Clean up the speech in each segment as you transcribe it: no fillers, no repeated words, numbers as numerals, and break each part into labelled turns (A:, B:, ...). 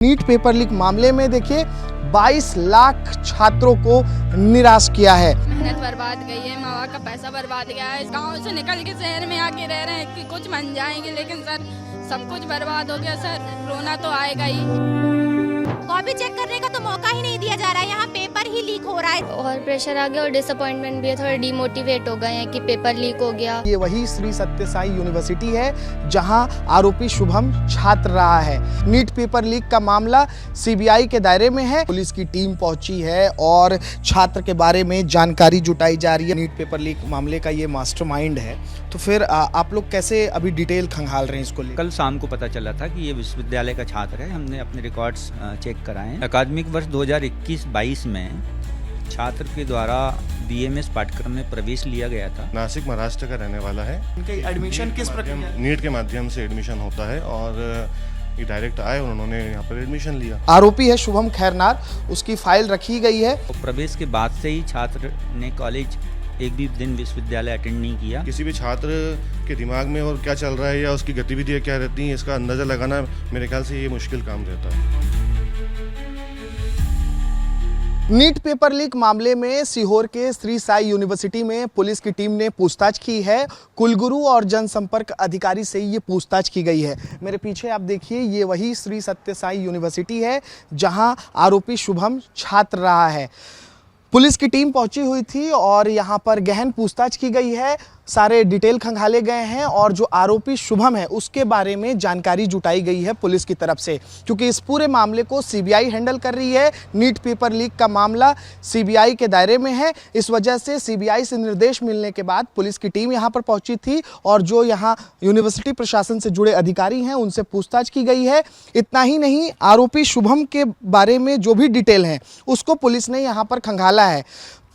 A: NEET paper leak मामले में देखिए 22 लाख छात्रों को निराश किया है।
B: मेहनत बर्बाद गई है, माँ बाप का पैसा बर्बाद गया है। गांव से निकल के शहर में आके रह रहे हैं कि कुछ बन जाएंगे, लेकिन सर सब कुछ बर्बाद हो गया। सर रोना तो आएगा ही।
C: कॉपी चेक करने का तो मौका ही नहीं दिया जा रहा है, यहाँ पेपर ही लीक हो रहा है।
D: और प्रेशर आ गया और डिसअपॉइंटमेंट भी है, थोड़ा डिमोटिवेट हो गए हैं कि पेपर लीक हो गया।
A: ये वही श्री सत्य साई यूनिवर्सिटी है जहां आरोपी शुभम छात्र रहा है। नीट पेपर लीक का मामला सीबीआई के दायरे में है। पुलिस की टीम पहुंची है और छात्र के बारे में जानकारी जुटाई जा रही है। नीट पेपर लीक मामले का ये मास्टरमाइंड है, तो फिर आप लोग कैसे अभी डिटेल खंगाल रहे हैं इसको लेकर?
E: कल शाम को पता चला था कि ये विश्वविद्यालय का छात्र है। हमने अपने रिकॉर्ड्स चेक कराए। अकादमिक वर्ष 2021-22 में छात्र के द्वारा बीएमएस पाठ्यक्रम में प्रवेश लिया गया था।
F: नासिक महाराष्ट्र का रहने वाला है।
A: इनका एडमिशन किस प्रकार?
F: नीट के माध्यम से एडमिशन होता है और ये डायरेक्ट आए और उन्होंने यहाँ पर एडमिशन लिया।
A: आरोपी है शुभम खैरनार, उसकी फाइल रखी गई है।
E: और प्रवेश के बाद से ही छात्र ने कॉलेज एक भी दिन विश्वविद्यालय अटेंड नहीं किया।
F: किसी भी छात्र के दिमाग में और क्या चल रहा है या उसकी गतिविधियाँ क्या रहती हैं, इसका अंदाज़ा लगाना मेरे ख्याल से ये मुश्किल काम रहता है।
A: नीट पेपर लीक मामले में सीहोर के श्री साई यूनिवर्सिटी में पुलिस की टीम ने पूछताछ की है। कुलगुरु और जनसंपर्क अधिकारी से ये पूछताछ की गई है। मेरे पीछे आप देखिए, ये वही श्री सत्य साई यूनिवर्सिटी है जहां आरोपी शुभम छात्र रहा है। पुलिस की टीम पहुंची हुई थी और यहां पर गहन पूछताछ की गई है। सारे डिटेल खंगाले गए हैं और जो आरोपी शुभम है उसके बारे में जानकारी जुटाई गई है पुलिस की तरफ से, क्योंकि इस पूरे मामले को सीबीआई हैंडल कर रही है। नीट पेपर लीक का मामला सीबीआई के दायरे में है। इस वजह से सीबीआई से निर्देश मिलने के बाद पुलिस की टीम यहां पर पहुंची थी और जो यहां यूनिवर्सिटी प्रशासन से जुड़े अधिकारी हैं उनसे पूछताछ की गई है। इतना ही नहीं, आरोपी शुभम के बारे में जो भी डिटेल है उसको पुलिस ने यहां पर खंगाला है।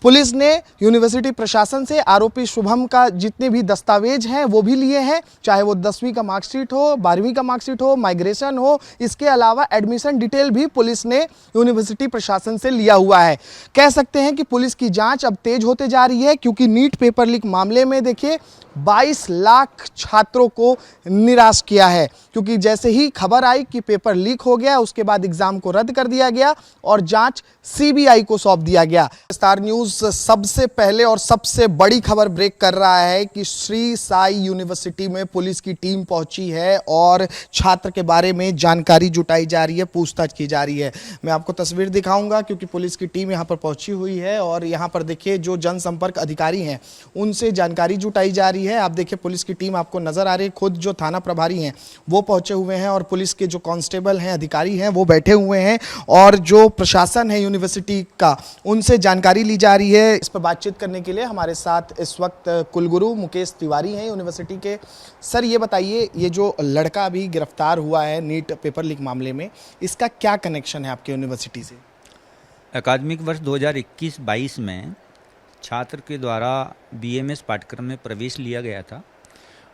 A: पुलिस ने यूनिवर्सिटी प्रशासन से आरोपी शुभम का जितने भी दस्तावेज हैं वो भी लिए हैं, चाहे वो 10वीं का मार्कशीट हो, 12वीं का मार्कशीट हो, माइग्रेशन हो। इसके अलावा एडमिशन डिटेल भी पुलिस ने यूनिवर्सिटी प्रशासन से लिया हुआ है। कह सकते हैं कि पुलिस की जांच अब तेज होते जा रही है, क्योंकि नीट पेपर लीक मामले में देखिए 22 लाख छात्रों को निराश किया है। क्योंकि जैसे ही खबर आई कि पेपर लीक हो गया, उसके बाद एग्जाम को रद्द कर दिया गया और जांच सीबीआई को सौंप दिया गया। स्टार न्यूज़ सबसे पहले और सबसे बड़ी खबर ब्रेक कर रहा है कि श्री साई यूनिवर्सिटी में पुलिस की टीम पहुंची है और छात्र के बारे में जानकारी जुटाई जा रही है, पूछताछ की जा रही है। मैं आपको तस्वीर दिखाऊंगा क्योंकि पुलिस की टीम यहां पर पहुंची हुई है और यहां पर देखिए जो जनसंपर्क अधिकारी हैं उनसे जानकारी जुटाई जा रही है। आप देखिए पुलिस की टीम आपको नजर आ रही है, खुद जो थाना प्रभारी हैं वो पहुंचे हुए हैं और पुलिस के जो कांस्टेबल हैं, अधिकारी हैं, वो बैठे हुए हैं और जो प्रशासन है यूनिवर्सिटी का उनसे जानकारी ली जा रही है। इस पर बातचीत करने के लिए हमारे साथ इस वक्त कुलगुरु मुकेश तिवारी हैं यूनिवर्सिटी के। सर ये बताइए, ये जो लड़का अभी गिरफ्तार हुआ है नीट पेपर लीक मामले में, इसका क्या कनेक्शन है आपके यूनिवर्सिटी से?
E: अकादमिक वर्ष 2021-22 में छात्र के द्वारा बीएमएस पाठ्यक्रम में प्रवेश लिया गया था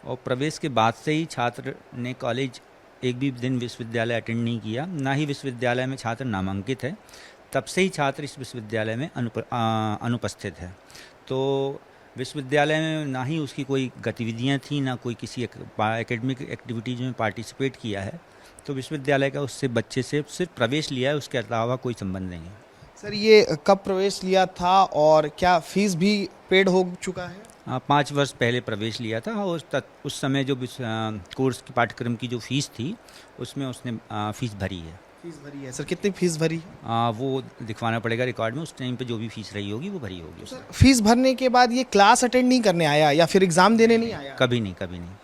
E: और प्रवेश के बाद से ही छात्र ने कॉलेज एक भी दिन विश्वविद्यालय अटेंड नहीं किया, ना ही विश्वविद्यालय में छात्र नामांकित है। तब से ही छात्र इस विश्वविद्यालय में अनुपस्थित है। तो विश्वविद्यालय में ना ही उसकी कोई गतिविधियां थी, ना कोई किसी एकेडमिक एक्टिविटीज़ में पार्टिसिपेट किया है। तो विश्वविद्यालय का उससे बच्चे से सिर्फ प्रवेश लिया है, उसके अलावा कोई संबंध नहीं है।
A: सर ये कब प्रवेश लिया था और क्या फीस भी पेड हो चुका है?
E: 5 वर्ष पहले प्रवेश लिया था और उस समय जो कोर्स की पाठ्यक्रम की जो फीस थी उसमें उसने फीस भरी है।
A: फीस भरी है। सर कितनी फीस भरी?
E: वो दिखवाना पड़ेगा रिकॉर्ड में। उस टाइम पे जो भी फीस रही होगी वो भरी होगी।
A: सर फीस भरने के बाद ये क्लास अटेंड नहीं करने आया या फिर एग्जाम देने नहीं आया?
E: कभी नहीं।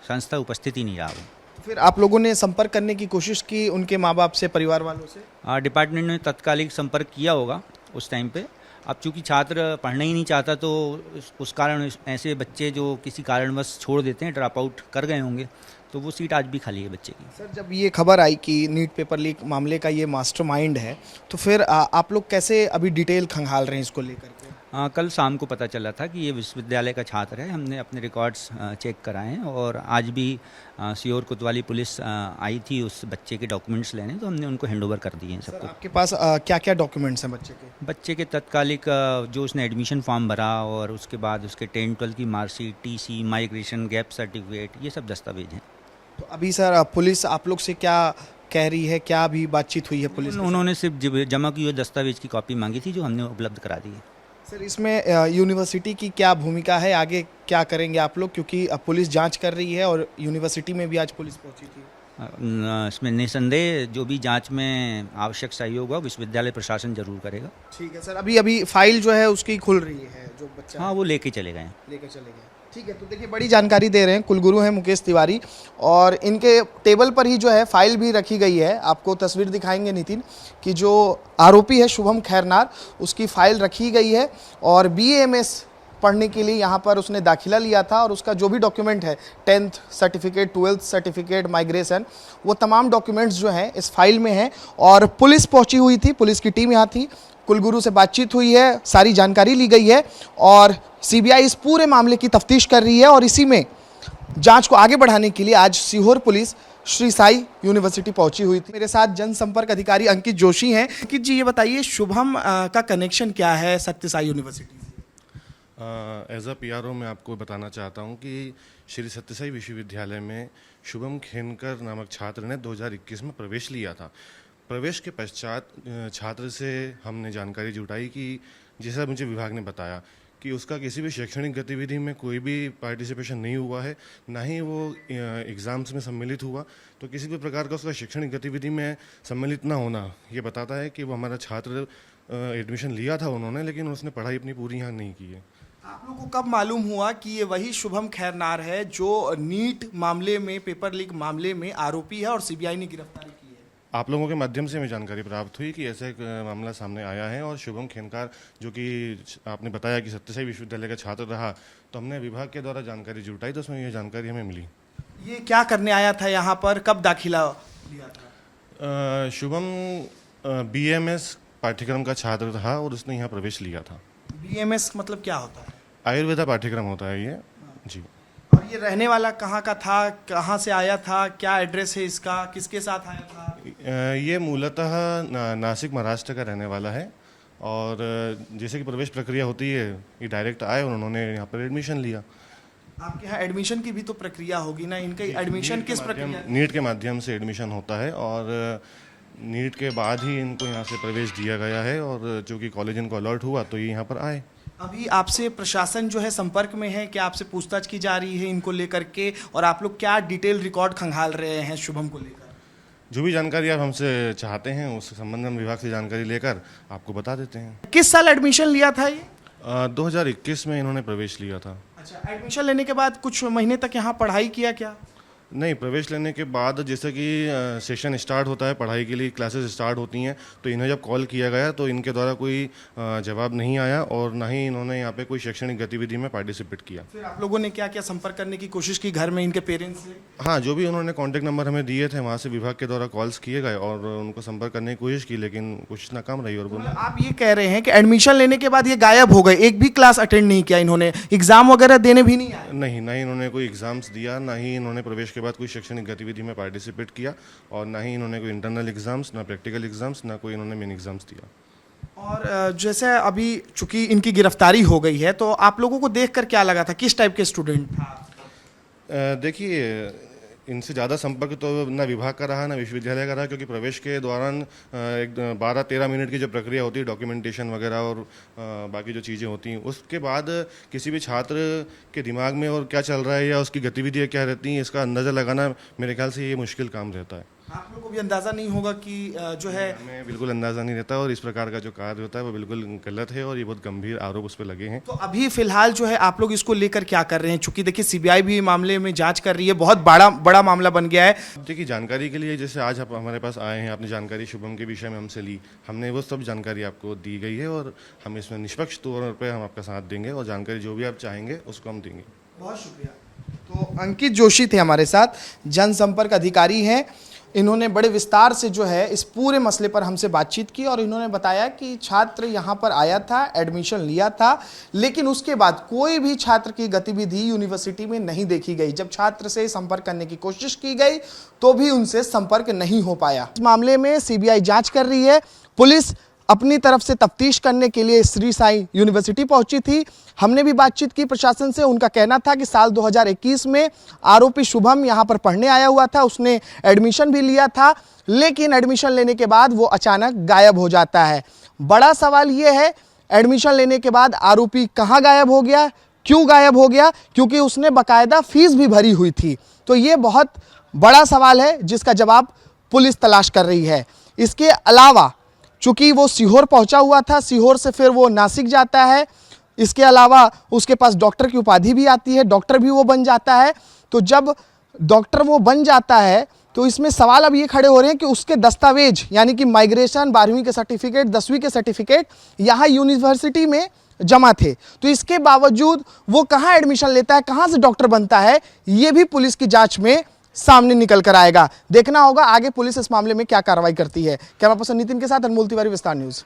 E: संस्था उपस्थित ही नहीं रहा वो।
A: फिर आप लोगों ने संपर्क करने की कोशिश की उनके माँ बाप से, परिवार वालों से?
E: डिपार्टमेंट ने तत्कालिक संपर्क किया होगा उस टाइम पे। अब चूंकि छात्र पढ़ना ही नहीं चाहता तो उस कारण ऐसे बच्चे जो किसी कारणवश छोड़ देते हैं, ड्रॉप आउट कर गए होंगे, तो वो सीट आज भी खाली है बच्चे की।
A: सर जब ये खबर आई कि नीट पेपर लीक मामले का ये मास्टरमाइंड है, तो फिर आप लोग कैसे अभी डिटेल खंगाल रहे हैं इसको लेकर के?
E: कल शाम को पता चला था कि ये विश्वविद्यालय का छात्र है। हमने अपने रिकॉर्ड्स चेक कराए हैं और आज भी सीहोर कोतवाली पुलिस आई थी उस बच्चे के डॉक्यूमेंट्स लेने, तो हमने उनको हैंडओवर कर दिए हैं सबको।
A: आपके पास क्या क्या डॉक्यूमेंट्स हैं बच्चे के?
E: बच्चे के तत्कालिक जो उसने एडमिशन फॉर्म भरा और उसके बाद उसके 10-12 की marksheet, TC, migration, gap certificate, ये सब दस्तावेज हैं।
A: तो अभी सर पुलिस आप लोग से क्या कह रही है, क्या अभी बातचीत हुई है पुलिस के साथ?
E: उन्होंने सिर्फ जमा की हुई दस्तावेज की कॉपी मांगी थी जो हमने उपलब्ध करा दी है।
A: सर, इसमें यूनिवर्सिटी की क्या भूमिका है, आगे क्या करेंगे आप लोग, क्योंकि पुलिस जांच कर रही है और यूनिवर्सिटी में भी आज पुलिस पहुंची थी।
E: इसमें निसंदेह जो भी जांच में आवश्यक सहयोग होगा विश्वविद्यालय प्रशासन जरूर करेगा।
A: ठीक है सर, अभी फाइल जो है उसकी खुल रही है, जो बच्चा
E: हाँ, वो लेके चले गए हैं।
A: लेकर चले गए। ठीक है, तो देखिए बड़ी जानकारी दे रहे हैं कुलगुरु हैं मुकेश तिवारी, और इनके टेबल पर ही जो है फाइल भी रखी गई है। आपको तस्वीर दिखाएंगे नितिन कि जो आरोपी है शुभम खैरनार, उसकी फाइल रखी गई है और BAMS पढ़ने के लिए यहाँ पर उसने दाखिला लिया था, और उसका जो भी डॉक्यूमेंट है 10th certificate, 12th certificate, migration, वो तमाम डॉक्यूमेंट्स जो हैं इस फाइल में हैं। और पुलिस पहुंची हुई थी, पुलिस की टीम यहाँ थी, कुलगुरु से बातचीत हुई है, सारी जानकारी ली गई है और CBI इस पूरे मामले की तफ्तीश कर रही है। और इसी में जांच को आगे बढ़ाने के लिए आज सीहोर पुलिस श्री साई यूनिवर्सिटी पहुंची हुई थी। मेरे साथ जनसंपर्क अधिकारी अंकित जोशी हैं। अंकित जी, ये बताइए शुभम का कनेक्शन क्या है सत्य साई यूनिवर्सिटी से?
F: एज अ PRO मैं आपको बताना चाहता हूं कि श्री सत्यसाई विश्वविद्यालय में शुभम खेनकर नामक छात्र ने 2021 में प्रवेश लिया था। प्रवेश के पश्चात छात्र से हमने जानकारी जुटाई कि जैसा मुझे विभाग ने बताया कि उसका किसी भी शैक्षणिक गतिविधि में कोई भी पार्टिसिपेशन नहीं हुआ है, ना ही वो एग्ज़ाम्स में सम्मिलित हुआ। तो किसी भी प्रकार का उसका शैक्षणिक गतिविधि में सम्मिलित ना होना ये बताता है कि वो हमारा छात्र एडमिशन लिया था उन्होंने, लेकिन उसने पढ़ाई अपनी पूरी यहाँ नहीं की है।
A: आप लोगों को कब मालूम हुआ कि ये वही शुभम खैरनार है जो नीट मामले में, पेपर लीक मामले में आरोपी है और CBI ने गिरफ्तारी की है?
F: आप लोगों के माध्यम से हमें जानकारी प्राप्त हुई कि ऐसा एक मामला सामने आया है और शुभम खेनकार, जो कि आपने बताया कि सत्यसाई विश्वविद्यालय का छात्र रहा, तो हमने विभाग के द्वारा जानकारी जुटाई तो उसमें यह जानकारी हमें मिली।
A: ये क्या करने आया था यहाँ पर, कब दाखिला लिया था?
F: शुभम BAMS पाठ्यक्रम का छात्र था और उसने यहाँ प्रवेश लिया था।
A: BAMS मतलब क्या होता है?
F: आयुर्वेदा पाठ्यक्रम होता है ये जी।
A: और ये रहने वाला कहाँ का था, कहाँ से आया था, क्या एड्रेस है इसका, किसके साथ आया था?
F: ये मूलतः नासिक महाराष्ट्र का रहने वाला है और जैसे कि प्रवेश प्रक्रिया होती है, ये डायरेक्ट आए और उन्होंने यहाँ पर एडमिशन लिया।
A: आपके यहाँ एडमिशन की भी तो प्रक्रिया होगी ना, इनका एडमिशन किस प्रक्रिया?
F: नीट के माध्यम से एडमिशन होता है और नीट के बाद ही इनको यहाँ से प्रवेश दिया गया है और जो कि कॉलेज इनको अलॉट हुआ तो ये यहाँ पर आए।
A: अभी आपसे प्रशासन जो है संपर्क में है, क्या आपसे पूछताछ की जा रही है इनको लेकर के, और आप लोग क्या डिटेल रिकॉर्ड खंगाल रहे हैं शुभम को लेकर?
F: जो भी जानकारी आप हमसे चाहते हैं उस संबंध में विभाग से जानकारी लेकर आपको बता देते हैं।
A: किस साल एडमिशन लिया था ये?
F: 2021 में इन्होंने प्रवेश लिया था।
A: अच्छा, एडमिशन लेने के बाद कुछ महीने तक यहाँ पढ़ाई किया क्या?
F: नहीं, प्रवेश लेने के बाद जैसे कि सेशन स्टार्ट होता है, पढ़ाई के लिए क्लासेस स्टार्ट होती हैं, तो इन्हें जब कॉल किया गया तो इनके द्वारा कोई जवाब नहीं आया और ना ही इन्होंने यहाँ पे कोई शैक्षणिक गतिविधि में पार्टिसिपेट किया।
A: फिर आप लोगों ने क्या क्या संपर्क करने की कोशिश की घर में इनके पेरेंट्स से?
F: हाँ, जो भी उन्होंने कॉन्टैक्ट नंबर हमें दिए थे वहाँ से विभाग के द्वारा कॉल्स किए गए और उनको संपर्क करने की कोशिश की, लेकिन कोशिश नाकाम रही। और बोला
A: आप ये कह रहे हैं कि एडमिशन लेने के बाद ये गायब हो गए, एक भी क्लास अटेंड नहीं किया इन्होंने, एग्जाम वगैरह देने भी नहीं आए?
F: नहीं, ना ही इन्होंने कोई एग्जाम्स दिया, ना ही इन्होंने प्रवेश के बाद कोई शैक्षणिक गतिविधि में पार्टिसिपेट किया और ना ही इन्होंने कोई इंटरनल एग्जाम्स, ना प्रैक्टिकल एग्जाम्स, ना कोई इन्होंने मेन एग्जाम्स दिया।
A: और जैसे अभी चूंकि इनकी गिरफ्तारी हो गई है तो आप लोगों को देखकर क्या लगा था, किस टाइप के स्टूडेंट था?
F: देखिए, इनसे ज़्यादा संपर्क तो ना विभाग का रहा ना विश्वविद्यालय का रहा, क्योंकि प्रवेश के दौरान एक 12-13 मिनट की जो प्रक्रिया होती है, डॉक्यूमेंटेशन वगैरह और बाकी जो चीज़ें होती हैं, उसके बाद किसी भी छात्र के दिमाग में और क्या चल रहा है या उसकी गतिविधियाँ क्या रहती हैं, इसका अंदाज़ा लगाना मेरे ख्याल से ये मुश्किल काम रहता है।
A: आप लोग को भी अंदाज़ा नहीं होगा कि जो है?
F: हमें बिल्कुल अंदाज़ा नहीं रहता और इस प्रकार का जो कार्य होता है वो बिल्कुल गलत है और ये बहुत गंभीर आरोप उस पर लगे हैं।
A: तो अभी फिलहाल जो है आप लोग इसको लेकर क्या कर रहे हैं, चूंकि देखिए CBI भी मामले में जांच कर रही है, बहुत बड़ा मामला बन गया है।
F: देखिए, जानकारी के लिए जैसे आज आप हमारे पास आए हैं, आपने जानकारी शुभम के विषय में हमसे ली, हमने वो सब जानकारी आपको दी गई है और हम इसमें निष्पक्ष तौर पर हम आपका साथ देंगे और जानकारी जो भी आप चाहेंगे उसको हम देंगे।
A: बहुत शुक्रिया। तो अंकित जोशी थे हमारे साथ, जनसंपर्क अधिकारी हैं। इन्होंने बड़े विस्तार से जो है इस पूरे मसले पर हमसे बातचीत की और इन्होंने बताया कि छात्र यहाँ पर आया था, एडमिशन लिया था, लेकिन उसके बाद कोई भी छात्र की गतिविधि यूनिवर्सिटी में नहीं देखी गई। जब छात्र से संपर्क करने की कोशिश की गई तो भी उनसे संपर्क नहीं हो पाया। इस मामले में CBI जांच कर रही है, पुलिस अपनी तरफ से तफ्तीश करने के लिए श्री साई यूनिवर्सिटी पहुंची थी। हमने भी बातचीत की प्रशासन से। उनका कहना था कि साल 2021 में आरोपी शुभम यहां पर पढ़ने आया हुआ था, उसने एडमिशन भी लिया था, लेकिन एडमिशन लेने के बाद वो अचानक गायब हो जाता है। बड़ा सवाल ये है, एडमिशन लेने के बाद आरोपी कहां गायब हो गया, क्यों गायब हो गया? क्योंकि उसने बाकायदा फीस भी भरी हुई थी। तो ये बहुत बड़ा सवाल है जिसका जवाब पुलिस तलाश कर रही है। इसके अलावा चूंकि वो सीहोर पहुंचा हुआ था, सीहोर से फिर वो नासिक जाता है, इसके अलावा उसके पास डॉक्टर की उपाधि भी आती है, डॉक्टर भी वो बन जाता है। तो जब डॉक्टर वो बन जाता है तो इसमें सवाल अब ये खड़े हो रहे हैं कि उसके दस्तावेज यानी कि माइग्रेशन, 12वीं के सर्टिफिकेट, 10वीं के सर्टिफिकेट यहाँ यूनिवर्सिटी में जमा थे। तो इसके बावजूद वो कहाँ एडमिशन लेता है, कहाँ से डॉक्टर बनता है, ये भी पुलिस की जांच में सामने निकल कर आएगा। देखना होगा आगे पुलिस इस मामले में क्या कार्रवाई करती है। कैमरा पर्सन नितिन के साथ अनमोल तिवारी, विस्तार न्यूज।